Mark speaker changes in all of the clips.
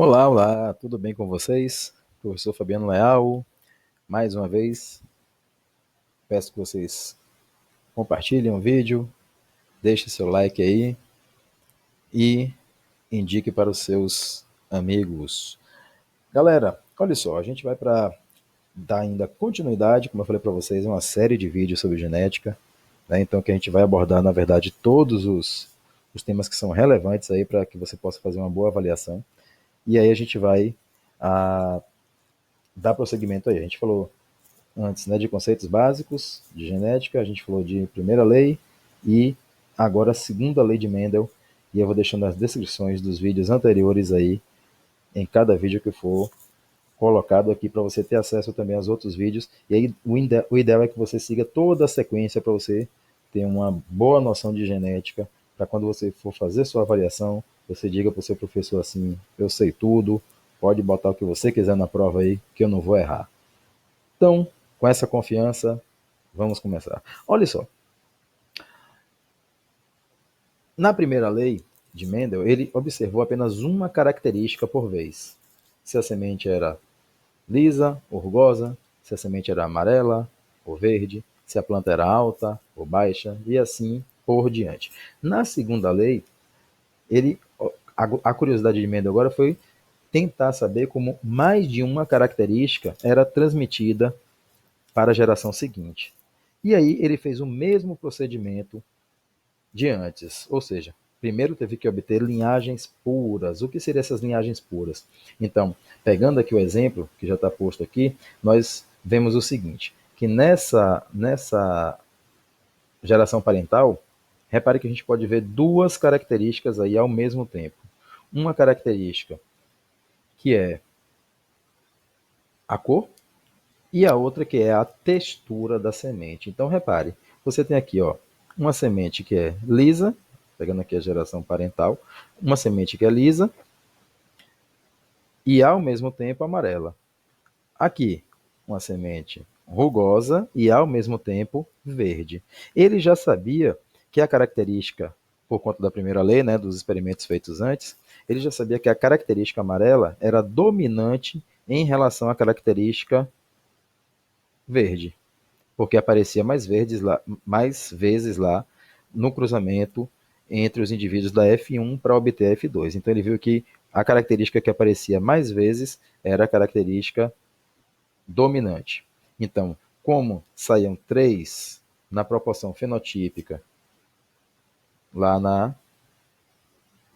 Speaker 1: Olá, olá, tudo bem com vocês? Professor Fabiano Leal, mais uma vez, peço que vocês compartilhem o vídeo, deixem seu like aí e indique para os seus amigos. Galera, olha só, a gente vai para dar ainda continuidade, como eu falei para vocês, uma série de vídeos sobre genética, né? Então que a gente vai abordar, na verdade, todos os temas que são relevantes aí para que você possa fazer uma boa avaliação. E aí a gente vai a, dar prosseguimento aí. A gente falou antes, né, de conceitos básicos de genética, a gente falou de primeira lei e agora a segunda lei de Mendel, e eu vou deixando as descrições dos vídeos anteriores aí, em cada vídeo que for colocado aqui para você ter acesso também aos outros vídeos, e aí o ideal é que você siga toda a sequência para você ter uma boa noção de genética, para quando você for fazer sua avaliação, você diga para o seu professor assim, eu sei tudo, pode botar o que você quiser na prova aí, que eu não vou errar. Então, com essa confiança, vamos começar. Olha só, na primeira lei de Mendel, ele observou apenas uma característica por vez. Se a semente era lisa ou rugosa, se a semente era amarela ou verde, se a planta era alta ou baixa, e assim por diante. Na segunda lei, ele, a curiosidade de Mendel agora foi tentar saber como mais de uma característica era transmitida para a geração seguinte. E aí ele fez o mesmo procedimento de antes, ou seja, primeiro teve que obter linhagens puras. O que seriam essas linhagens puras? Então, pegando aqui o exemplo que já está posto aqui, nós vemos o seguinte, que nessa geração parental, repare que a gente pode ver duas características aí ao mesmo tempo. Uma característica que é a cor e a outra que é a textura da semente. Então, repare, você tem aqui ó, uma semente que é lisa, pegando aqui a geração parental, uma semente que é lisa e ao mesmo tempo amarela. Aqui, uma semente rugosa e ao mesmo tempo verde. Ele já sabia que a característica, por conta da primeira lei, né, dos experimentos feitos antes, ele já sabia que a característica amarela era dominante em relação à característica verde, porque aparecia mais vezes lá no cruzamento entre os indivíduos da F1 para obter a F2. Então ele viu que a característica que aparecia mais vezes era a característica dominante. Então, como saíam três na proporção fenotípica lá na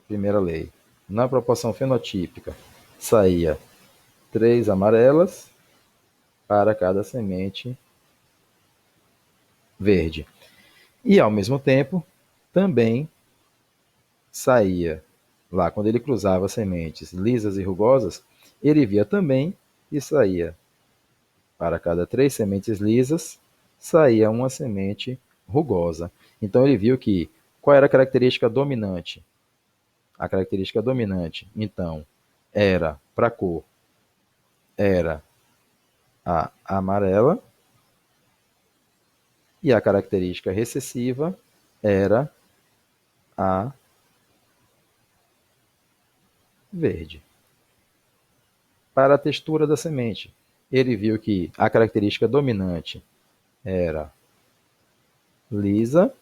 Speaker 1: primeira lei, na proporção fenotípica saía três amarelas para cada semente verde. E ao mesmo tempo, também saía lá, quando ele cruzava sementes lisas e rugosas, ele via também que saía para cada três sementes lisas, saía uma semente rugosa. Então ele viu que qual era a característica dominante? A característica dominante, então, era para a cor, era a amarela, e a característica recessiva era a verde. Para a textura da semente, ele viu que a característica dominante era lisa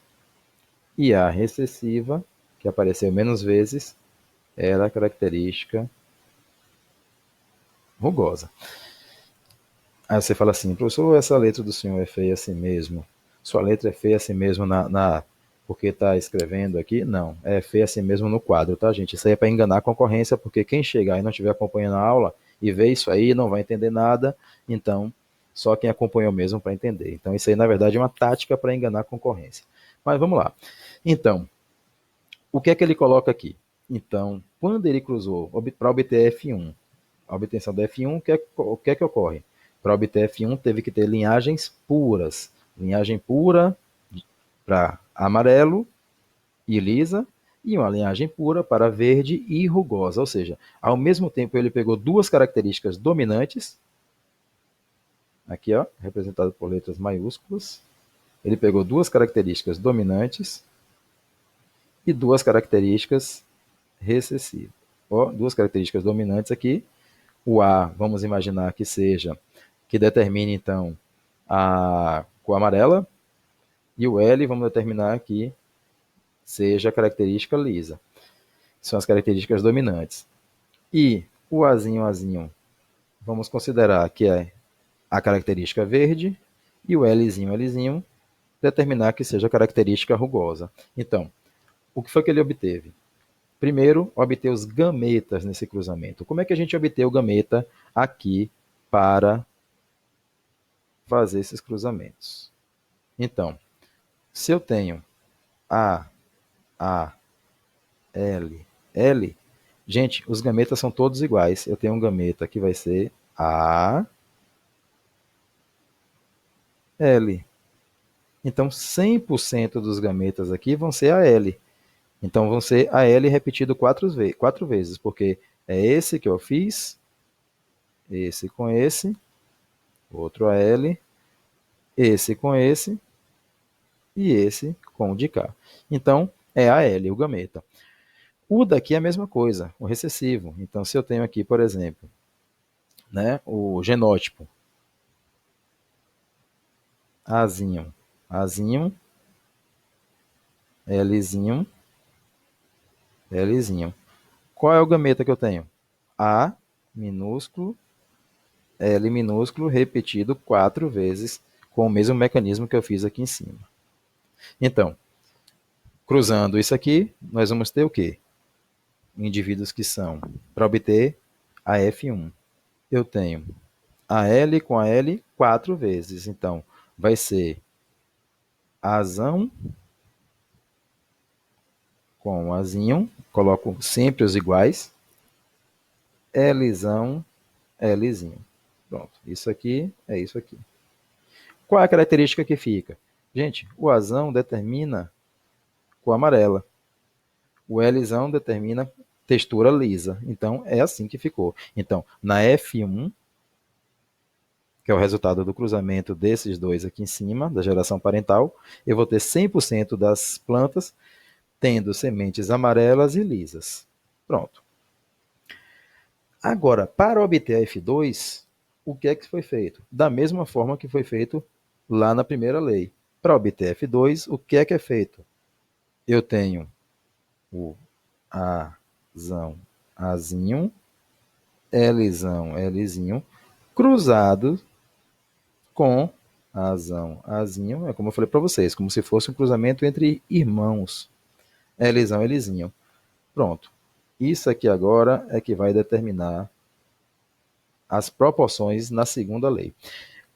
Speaker 1: e a recessiva, que apareceu menos vezes, era a característica rugosa. Aí você fala assim, professor, essa letra do senhor é feia assim mesmo? Sua letra é feia assim mesmo porque está escrevendo aqui? Não, é feia assim mesmo no quadro, tá, gente? Isso aí é para enganar a concorrência, porque quem chegar e não estiver acompanhando a aula e ver isso aí não vai entender nada, então só quem acompanhou mesmo para entender. Então isso aí, na verdade, é uma tática para enganar a concorrência. Mas vamos lá. Então, o que é que ele coloca aqui? Então, quando ele cruzou para obter F1, a obtenção da F1, o que é que ocorre? Para obter F1 teve que ter linhagens puras. Linhagem pura para amarelo e lisa, e uma linhagem pura para verde e rugosa. Ou seja, ao mesmo tempo ele pegou duas características dominantes, aqui ó, representado por letras maiúsculas. Ele pegou duas características dominantes e duas características recessivas. ó, duas características dominantes aqui. O A, vamos imaginar que seja, que determine então a cor amarela, e o L, vamos determinar que seja a característica lisa. São as características dominantes. E o Azinho, vamos considerar que é a característica verde, e o Lzinho, determinar que seja a característica rugosa. Então, o que foi que ele obteve? Primeiro, obter os gametas nesse cruzamento. Como é que a gente obteve o gameta aqui para fazer esses cruzamentos? Então, se eu tenho A, L, L, gente, os gametas são todos iguais. Eu tenho um gameta que vai ser A, L. Então, 100% dos gametas aqui vão ser a L. Então, vão ser a L repetido quatro vezes, porque é esse que eu fiz, esse com esse, outro a L, esse com esse e esse com o de cá. Então, é a L, o gameta. O daqui é a mesma coisa, o recessivo. Então, se eu tenho aqui, por exemplo, né, o genótipo, Azinho, Azinho, Lzinho, Lzinho. Qual é o gameta que eu tenho? A minúsculo, L minúsculo, repetido quatro vezes, com o mesmo mecanismo que eu fiz aqui em cima. Então, cruzando isso aqui, nós vamos ter o quê? Indivíduos que são, para obter a F1. Eu tenho a L com a L quatro vezes. Então, vai ser Azão com Azinho, coloco sempre os iguais, Lzão, Lzinho. Pronto, isso aqui é isso aqui. Qual é a característica que fica? Gente, o Azão determina cor amarela. O Lzão determina textura lisa. Então, é assim que ficou. Então, na F1, que é o resultado do cruzamento desses dois aqui em cima, da geração parental, eu vou ter 100% das plantas tendo sementes amarelas e lisas. Pronto. Agora, para obter a F2, o que é que foi feito? Da mesma forma que foi feito lá na primeira lei. Para obter F2, o que é feito? Eu tenho o Azão, Azinho, Lzão, Lzinho, cruzado com Azão, Azinho, é como eu falei para vocês, como se fosse um cruzamento entre irmãos. Lzão, Lzinho. Pronto. Isso aqui agora é que vai determinar as proporções na segunda lei.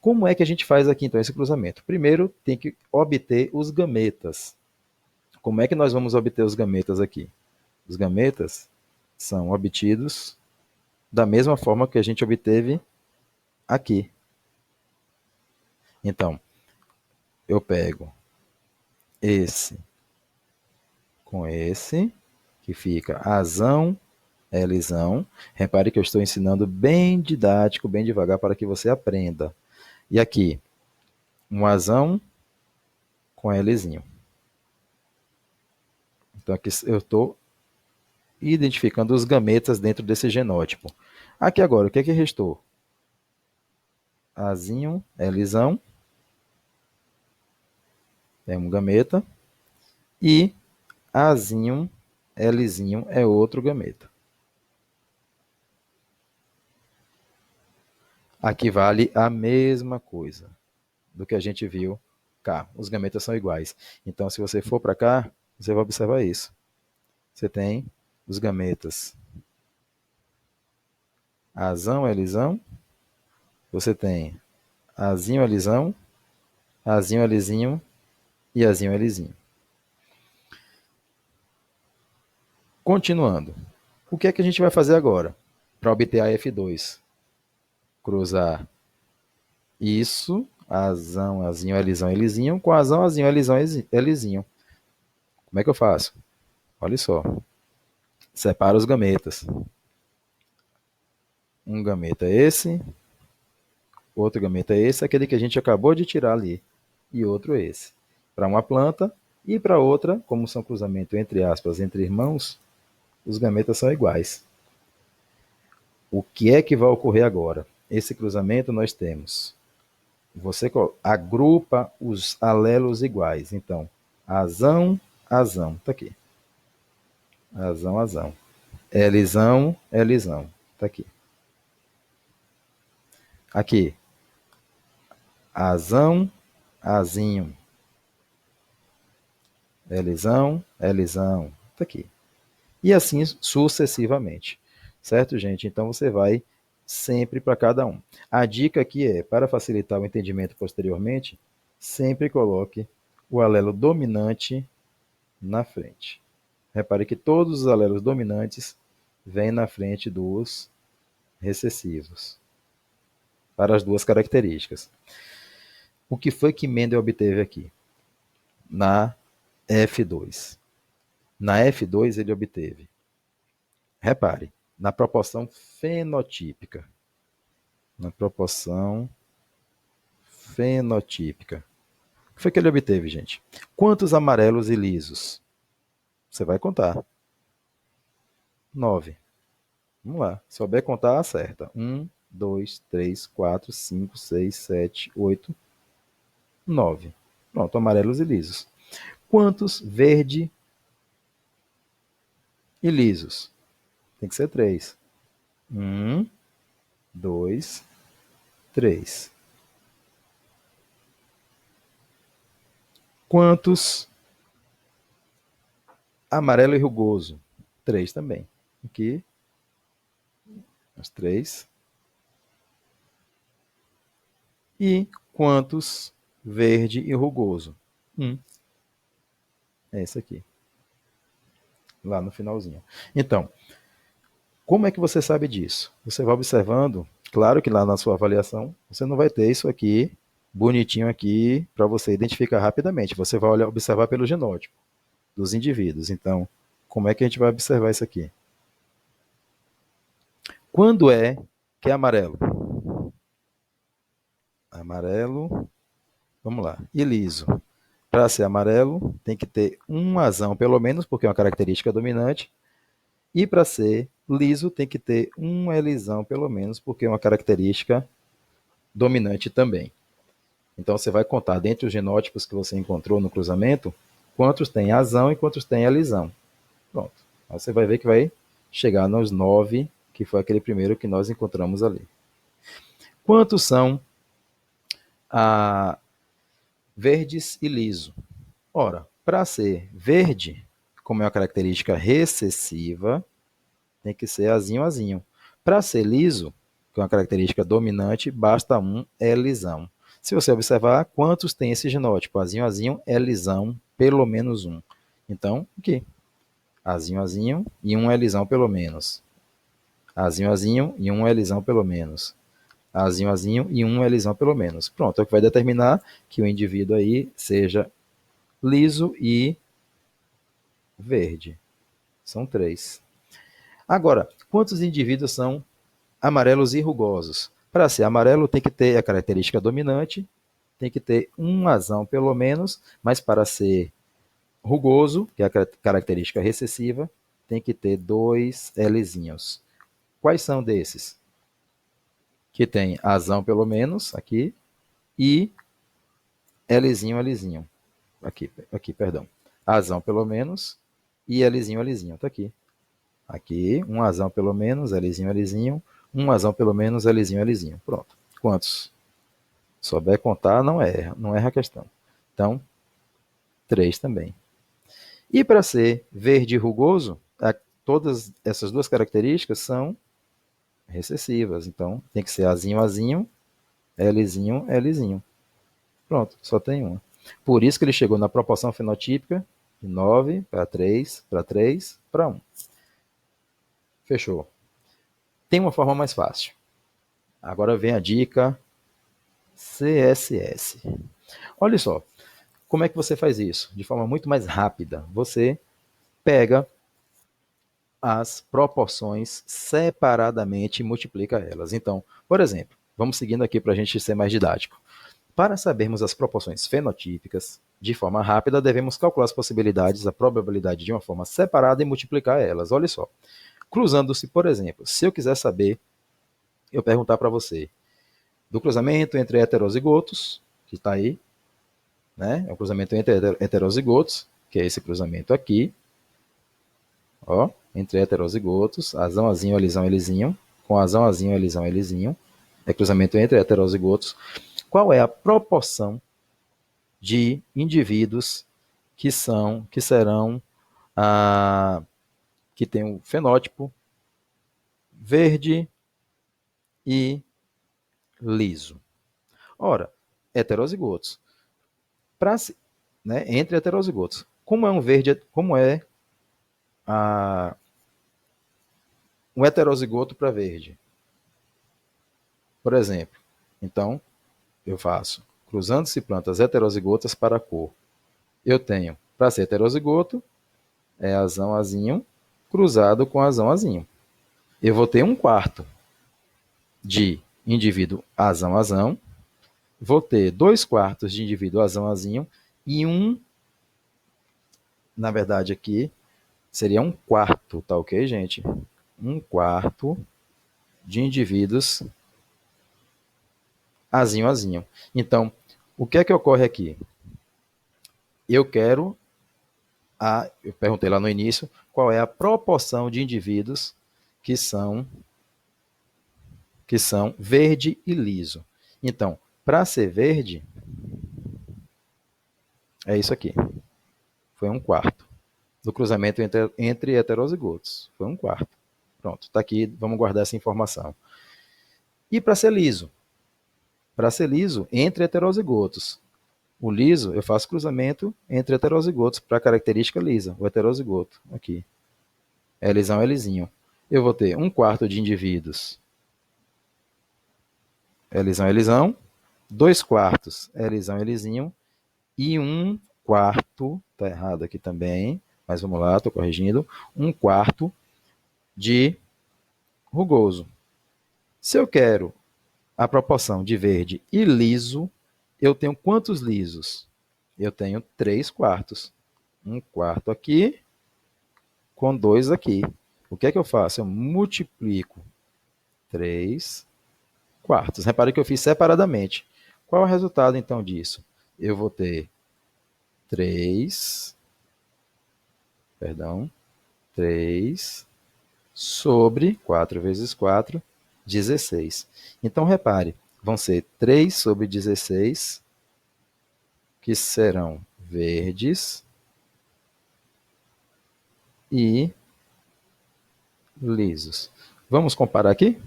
Speaker 1: Como é que a gente faz aqui então esse cruzamento? Primeiro tem que obter os gametas. Como é que nós vamos obter os gametas aqui? Os gametas são obtidos da mesma forma que a gente obteve aqui. Então, eu pego esse com esse, que fica Azão, Lzão. Repare que eu estou ensinando bem didático, bem devagar, para que você aprenda. E aqui, um Azão com Lzinho. Então, aqui eu estou identificando os gametas dentro desse genótipo. Aqui agora, o que é que restou? Azinho, Lzão, é um gameta, e Azinho, Lzinho é outro gameta. Aqui vale a mesma coisa do que a gente viu cá. Os gametas são iguais. Então, se você for para cá, você vai observar isso. Você tem os gametas Azão, Lzão, você tem Azinho, Lzão, Azinho, Lzinho e Azinho, Lzinho. Continuando. O que é que a gente vai fazer agora para obter a F2? Cruzar isso, Azão, Azinho, Lzão, Lzinho, com Azão, Azinho, Lzão, Lzinho. Como é que eu faço? Olha só. Separa os gametas. Um gameta é esse, outro gameta é esse, aquele que a gente acabou de tirar ali, e outro é esse. Para uma planta e para outra, como são cruzamento entre aspas, entre irmãos, os gametas são iguais. O que é que vai ocorrer agora? Esse cruzamento nós temos. Você agrupa os alelos iguais. Então, azão, azão. Tá aqui. Azão, azão. Lzão, Lzão. Tá aqui. Aqui. Azão, azinho. Lzão, Lzão. Tá aqui. E assim sucessivamente. Certo, gente? Então você vai sempre para cada um. A dica aqui é, para facilitar o entendimento posteriormente, sempre coloque o alelo dominante na frente. Repare que todos os alelos dominantes vêm na frente dos recessivos, para as duas características. O que foi que Mendel obteve aqui? Na F2. Na F2 ele obteve, repare, na proporção fenotípica. Na proporção fenotípica. O que foi que ele obteve, gente? Quantos amarelos e lisos? Você vai contar. 9. Vamos lá. Se souber contar, acerta. 1, 2, 3, 4, 5, 6, 7, 8, 9. Pronto, amarelos e lisos. Quantos verde e lisos? Tem que ser 3. 1, 2, 3. Quantos amarelo e rugoso? 3 também. Aqui, os 3. E quantos verde e rugoso? 1. É esse aqui. Lá no finalzinho. Então, como é que você sabe disso? Você vai observando, claro que lá na sua avaliação, você não vai ter isso aqui, bonitinho aqui, para você identificar rapidamente. Você vai observar pelo genótipo dos indivíduos. Então, como é que a gente vai observar isso aqui? Quando é que é amarelo? Amarelo, vamos lá, e liso. Para ser amarelo, tem que ter um azão pelo menos, porque é uma característica dominante. E para ser liso, tem que ter um Lzão pelo menos, porque é uma característica dominante também. Então você vai contar dentre os genótipos que você encontrou no cruzamento, quantos tem azão e quantos tem Lzão. Pronto. Aí você vai ver que vai chegar nos 9, que foi aquele primeiro que nós encontramos ali. Quantos são verdes e liso? Ora, para ser verde, como é uma característica recessiva, tem que ser azinho, azinho. Para ser liso, que é uma característica dominante, basta um Lzão. Se você observar, quantos tem esse genótipo? Azinho, azinho, Lzão, pelo menos um. Então, aqui. Azinho, azinho e um Lzão pelo menos. Azinho, azinho e um Lzão pelo menos. Azinho, azinho e um Lzão pelo menos. Pronto, é o que vai determinar que o indivíduo aí seja liso e verde. São 3. Agora, quantos indivíduos são amarelos e rugosos? Para ser amarelo, tem que ter a característica dominante, tem que ter um azão pelo menos, mas para ser rugoso, que é a característica recessiva, tem que ter 2 Lzinhos. Quais são desses? Que tem azão pelo menos, aqui, e Lzinho, Lzinho. Aqui, perdão. Azão pelo menos e Lzinho, Lzinho. Tá aqui. Aqui, um azão pelo menos, Lzinho, Lzinho. Um azão pelo menos, Lzinho, Lzinho. Pronto. Quantos? Souber contar, não erra a questão. Então, 3 também. E para ser verde e rugoso, todas essas duas características são recessivas. Então, tem que ser azinho, azinho, Lzinho, Lzinho. Pronto, só tem uma. Por isso que ele chegou na proporção fenotípica de 9 para 3, para 3, para 1. Fechou. Tem uma forma mais fácil. Agora vem a dica CSS. Olha só, como é que você faz isso? De forma muito mais rápida. Você pega as proporções separadamente e multiplica elas. Então, por exemplo, vamos seguindo aqui para a gente ser mais didático. Para sabermos as proporções fenotípicas de forma rápida, devemos calcular as possibilidades, a probabilidade de uma forma separada e multiplicar elas. Olha só. Cruzando-se, por exemplo, se eu quiser saber eu perguntar para você do cruzamento entre heterozigotos, que está aí, né? É o cruzamento entre heterozigotos, que é esse cruzamento aqui, ó, entre heterozigotos, azão, azinho, elisão, elisinho, com azão, azinho, elisão, elisinho, é cruzamento entre heterozigotos. Qual é a proporção de indivíduos que serão, que tem um fenótipo verde e liso? Ora, heterozigotos. Pra, né, entre heterozigotos. Como é um verde, como é um heterozigoto para verde? Por exemplo, então, eu faço cruzando-se plantas heterozigotas para a cor. Eu tenho, para ser heterozigoto, é azão, azinho, cruzado com azão, azinho. Eu vou ter um quarto de indivíduo azão, azão, vou ter 2/4 de indivíduo azão, azinho, e na verdade aqui, seria 1/4, tá ok, gente? 1/4 de indivíduos azinho, azinho. Então, o que é que ocorre aqui? Eu quero, eu perguntei lá no início, qual é a proporção de indivíduos que são, verde e liso. Então, para ser verde, é isso aqui. Foi 1/4. Do cruzamento entre heterozigotos. Foi 1/4. Pronto, está aqui, vamos guardar essa informação. E para ser liso? Para ser liso, entre heterozigotos. O liso, eu faço cruzamento entre heterozigotos para a característica lisa, o heterozigoto, aqui. É lisão, é lisinho. Eu vou ter 1/4 de indivíduos é lisão, 2/4 é lisão, é lisinho, e 1/4, tá errado aqui também, mas vamos lá, estou corrigindo, 1/4 de rugoso. Se eu quero a proporção de verde e liso, eu tenho quantos lisos? Eu tenho 3/4. 1/4 aqui com 2 aqui. O que é que eu faço? Eu multiplico 3/4. Repare que eu fiz separadamente. Qual é o resultado, então, disso? Eu vou ter 3, perdão, 3 sobre 4 vezes 4, 16. Então, repare, vão ser 3 sobre 16, que serão verdes e lisos. Vamos comparar aqui?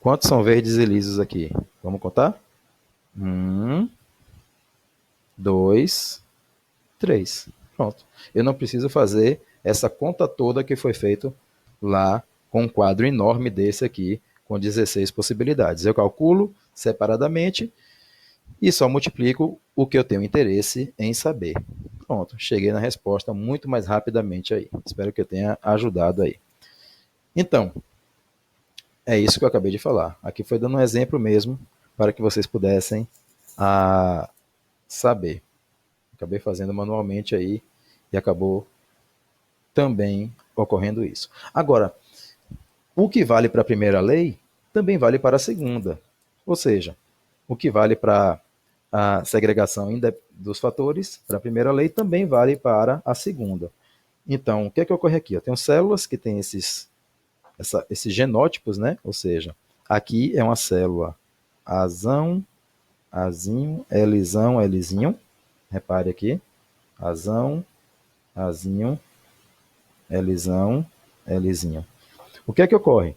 Speaker 1: Quantos são verdes e lisos aqui? Vamos contar? 1, 2, 3. Pronto. Eu não preciso fazer essa conta toda que foi feito lá com um quadro enorme desse aqui, com 16 possibilidades. Eu calculo separadamente e só multiplico o que eu tenho interesse em saber. Pronto, cheguei na resposta muito mais rapidamente aí. Espero que eu tenha ajudado aí. Então, é isso que eu acabei de falar. Aqui foi dando um exemplo mesmo para que vocês pudessem saber. Acabei fazendo manualmente aí e acabou também ocorrendo isso. Agora, o que vale para a primeira lei também vale para a segunda. Ou seja, o que vale para a segregação dos fatores para a primeira lei também vale para a segunda. Então, o que é que ocorre aqui? Eu tenho células que têm esses genótipos, né? Ou seja, aqui é uma célula azão, azinho, elisão, elisinho. Repare aqui, azão, azinho, elisão, elisinho. O que é que ocorre?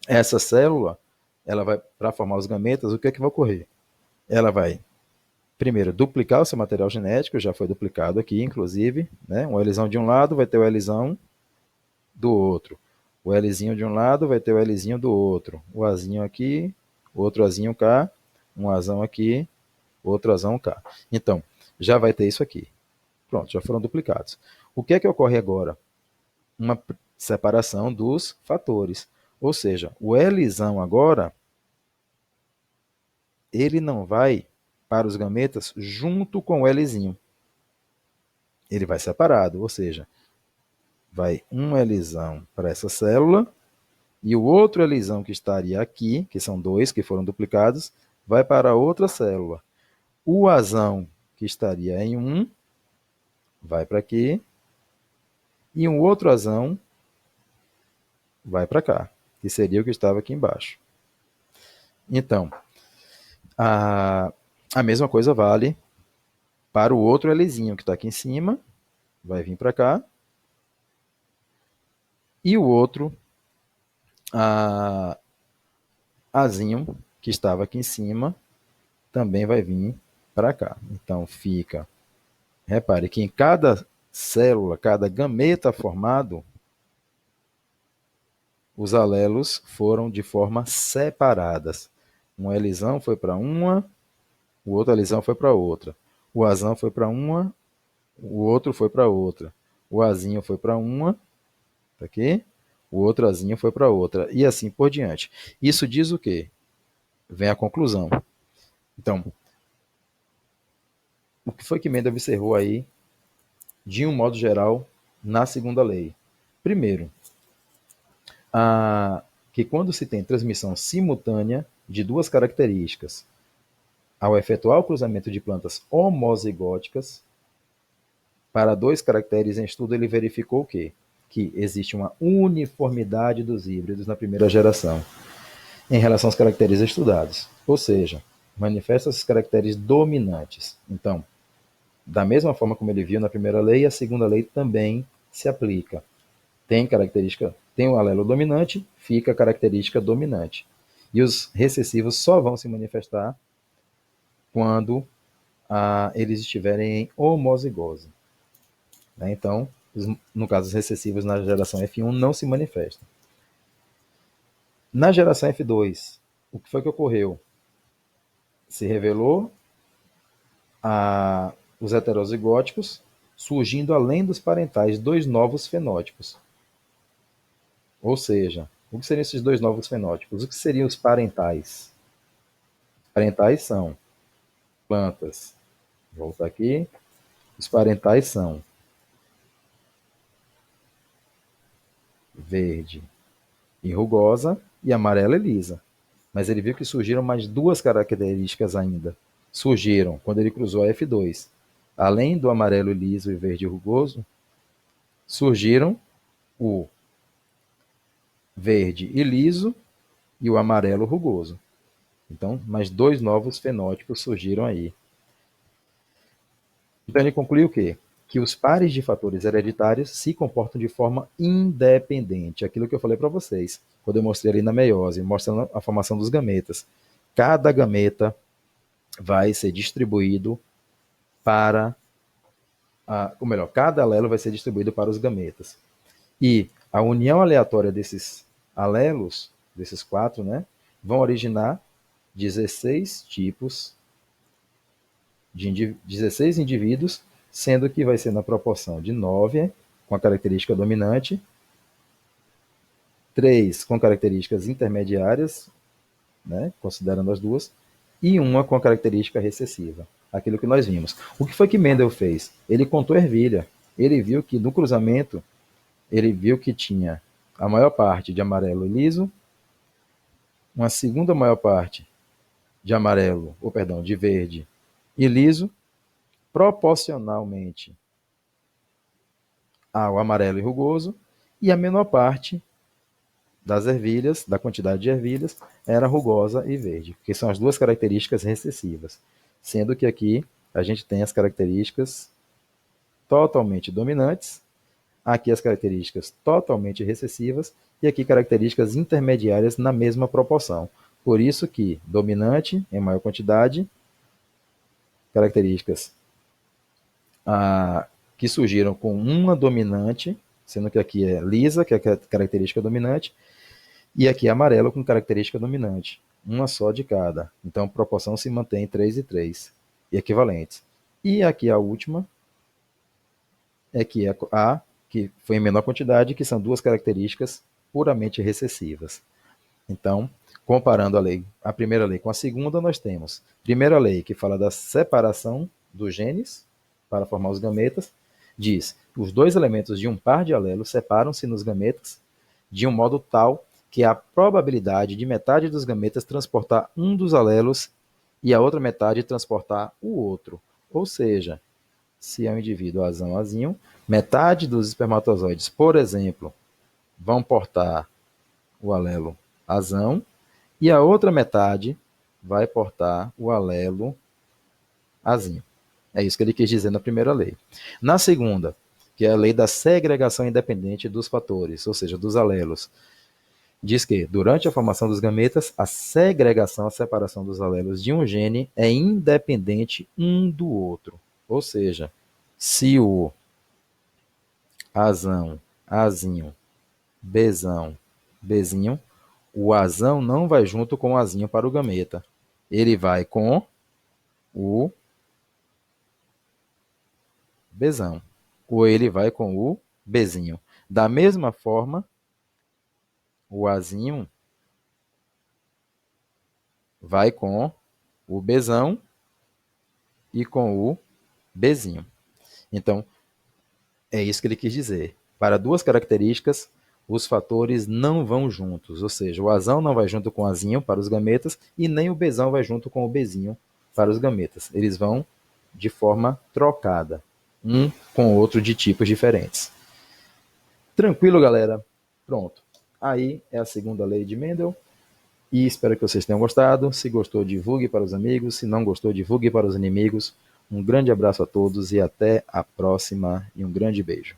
Speaker 1: Essa célula, ela vai, para formar os gametas, o que é que vai ocorrer? Ela vai, primeiro, duplicar o seu material genético, já foi duplicado aqui, inclusive, né? Um elisão de um lado vai ter o elisão do outro. O Lzinho de um lado vai ter o Lzinho do outro. O Azinho aqui, outro Azinho cá, um Azão aqui, outro Azão cá. Então, já vai ter isso aqui. Pronto, já foram duplicados. O que é que ocorre agora? Uma separação dos fatores. Ou seja, o Lzão agora, ele não vai para os gametas junto com o Lzinho. Ele vai separado, ou seja, vai um Lzão para essa célula E o outro elisão que estaria aqui, que são dois que foram duplicados, vai para outra célula. O azão que estaria em um vai para aqui, e um outro azão vai para cá, que seria o que estava aqui embaixo. Então, a mesma coisa vale para o outro Lzinho que está aqui em cima, vai vir para cá, e o outro Azinho que estava aqui em cima também vai vir para cá. Então fica, repare que em cada célula, cada gameta formado, os alelos foram de forma separadas. Um Lzão foi para uma, o outro Lzão foi para outra. O Azão foi para uma, o outro foi para outra. O Azinho foi para uma, tá aqui? O outro Azinho foi para outra. E assim por diante. Isso diz o quê? Vem a conclusão. Então, o que foi que Mendel observou aí, de um modo geral, na segunda lei? Primeiro, que quando se tem transmissão simultânea de duas características, ao efetuar o cruzamento de plantas homozigóticas, para dois caracteres em estudo, ele verificou o quê? Que existe uma uniformidade dos híbridos na primeira geração em relação aos caracteres estudados. Ou seja, manifesta esses caracteres dominantes. Então, da mesma forma como ele viu na primeira lei, a segunda lei também se aplica. Tem característica, tem o alelo dominante, fica a característica dominante. E os recessivos só vão se manifestar quando eles estiverem em homozigose. Né? Então, no caso, os recessivos na geração F1 não se manifestam. Na geração F2, o que foi que ocorreu? Se revelou os heterozigóticos, surgindo além dos parentais dois novos fenótipos. Ou seja, o que seriam esses dois novos fenótipos? O que seriam os parentais? Parentais são plantas. Vou voltar aqui. Os parentais são verde e rugosa e amarela e lisa. Mas ele viu que surgiram mais duas características ainda. Surgiram quando ele cruzou a F2. Além do amarelo liso e verde rugoso, surgiram o verde e liso e o amarelo rugoso. Então, mais dois novos fenótipos surgiram aí. Então, ele concluiu o quê? Que os pares de fatores hereditários se comportam de forma independente. Aquilo que eu falei para vocês, quando eu mostrei ali na meiose, mostrando a formação dos gametas. Cada gameta vai ser distribuído para, ou melhor, cada alelo vai ser distribuído para os gametas. E a união aleatória desses alelos, desses quatro, né, vão originar 16 tipos de 16 indivíduos, sendo que vai ser na proporção de 9 com a característica dominante, 3 com características intermediárias, né, considerando as duas, e uma com a característica recessiva, aquilo que nós vimos. O que foi que Mendel fez? Ele contou ervilha. Ele viu que no cruzamento, ele viu que tinha a maior parte de amarelo liso, uma segunda maior parte de amarelo, ou perdão, de verde e liso, proporcionalmente ao amarelo e rugoso, e a menor parte das ervilhas, da quantidade de ervilhas, era rugosa e verde, que são as duas características recessivas. Sendo que aqui a gente tem as características totalmente dominantes, aqui as características totalmente recessivas, e aqui características intermediárias na mesma proporção. Por isso que dominante em maior quantidade, características que surgiram com uma dominante, sendo que aqui é lisa, que é a característica dominante, e aqui é amarelo com característica dominante. Uma só de cada. Então, a proporção se mantém 3 e 3, e equivalentes. E aqui a última é que é a que foi em menor quantidade, que são duas características puramente recessivas. Então, comparando a primeira lei com a segunda, nós temos a primeira lei que fala da separação dos genes para formar os gametas, diz: os dois elementos de um par de alelos separam-se nos gametas de um modo tal que é a probabilidade de metade dos gametas transportar um dos alelos e a outra metade transportar o outro. Ou seja, se é um indivíduo azão azinho, metade dos espermatozoides, por exemplo, vão portar o alelo azão e a outra metade vai portar o alelo azinho. É isso que ele quis dizer na primeira lei. Na segunda, que é a lei da segregação independente dos fatores, ou seja, dos alelos, diz que, durante a formação dos gametas, a segregação, a separação dos alelos de um gene é independente um do outro. Ou seja, se o azão, azinho, bezão, bezinho, o azão não vai junto com o azinho para o gameta. Ele vai com o bezão. Ou ele vai com o bezinho. Da mesma forma, o azinho vai com o bezão e com o bezinho. Então, é isso que ele quis dizer. Para duas características, os fatores não vão juntos, ou seja, o azão não vai junto com o azinho para os gametas e nem o bezão vai junto com o bezinho para os gametas. Eles vão de forma trocada, um com o outro de tipos diferentes. Tranquilo, galera? Pronto. Aí é a segunda lei de Mendel. E espero que vocês tenham gostado. Se gostou, divulgue para os amigos. Se não gostou, divulgue para os inimigos. Um grande abraço a todos e até a próxima. E um grande beijo.